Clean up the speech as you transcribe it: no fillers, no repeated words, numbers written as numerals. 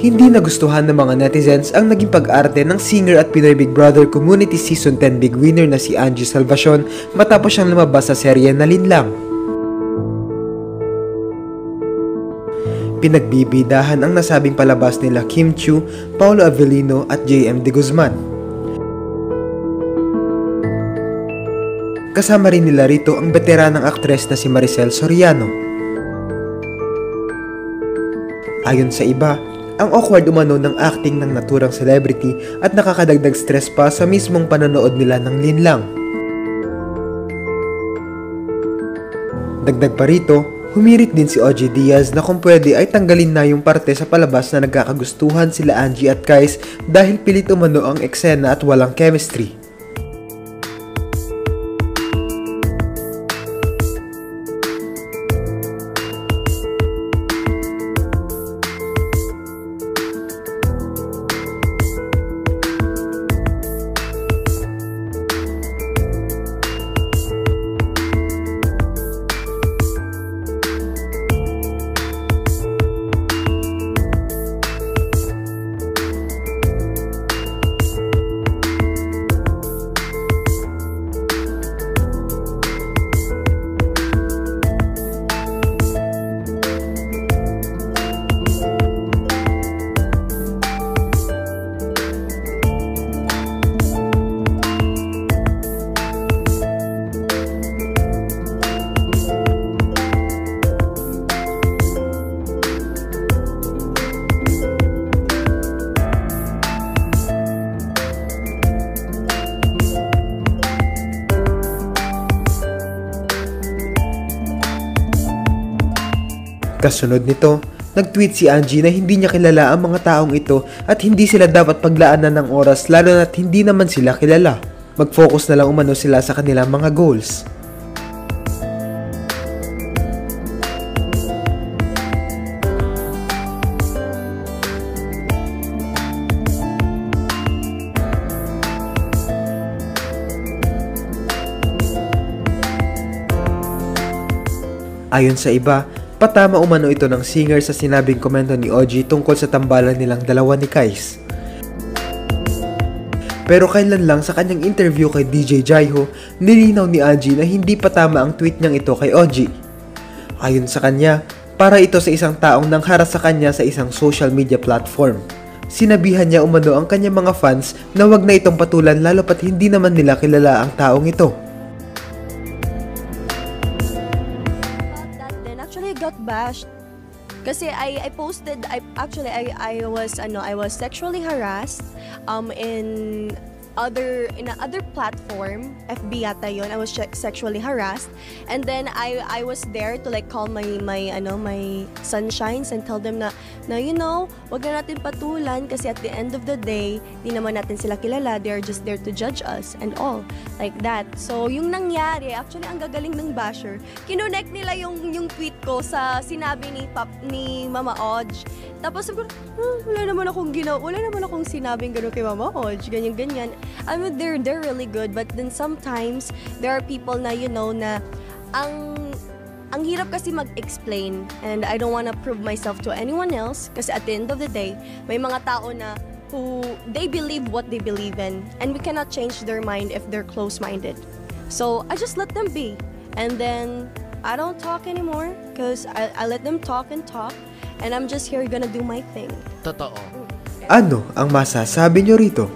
Hindi nagustuhan ng mga netizens ang naging pag-arte ng singer at Pinoy Big Brother Community Season 10 Big Winner na si Angie Salvacion matapos siyang lumabas sa serye na Linlang. Pinagbibidahan ang nasabing palabas nila Kim Chiu, Paolo Avellino at JM De Guzman. Kasama rin nila rito ang veteranang aktres na si Maricel Soriano. Ayon sa iba, ang awkward umano ng acting ng naturang celebrity at nakakadagdag stress pa sa mismong panonood nila ng Linlang. Dagdag pa rito, humirit din si OG Diaz na kung pwede ay tanggalin na yung parte sa palabas na nagkakagustuhan sila Angie at Kais dahil pilit umano ang eksena at walang chemistry. Kasunod nito, nag-tweet si Angie na hindi niya kilala ang mga taong ito at hindi sila dapat paglaanan ng oras lalo na't hindi naman sila kilala. Mag-focus na lang umano sila sa kanilang mga goals. Ayon sa iba, patama umano ito ng singer sa sinabing komento ni OG tungkol sa tambalan nilang dalawa ni Kais. Pero kailan lang sa kanyang interview kay DJ Jaiho, nilinaw ni Angie na hindi patama ang tweet niyang ito kay OG. Ayon sa kanya, para ito sa isang taong nangharas sa kanya sa isang social media platform. Sinabihan niya umano ang kanyang mga fans na wag na itong patulan lalo pat hindi naman nila kilala ang taong ito. Got bashed kasi I posted I was sexually harassed in another platform, FB yata yun. I was sexually harassed, and then I was there to like call my sunshines and tell them na wag na natin patulan kasi at the end of the day di naman natin sila kilala, they're just there to judge us and all like that. So yung nangyari, actually ang gagaling ng basher, kinonect nila yung tweet ko sa sinabi ni Mama Oj. Tapos sabi ko, wala naman akong sinabing gano'n kay Mama Oj, ganyan. I mean, they're really good, but then sometimes there are people na na ang hirap kasi mag-explain, and I don't wanna prove myself to anyone else kasi at the end of the day, may mga tao na who they believe what they believe in, and we cannot change their mind if they're close-minded. So I just let them be, and then I don't talk anymore because I let them talk, and I'm just here gonna do my thing. Totoo. Ano ang masasabi nyo rito?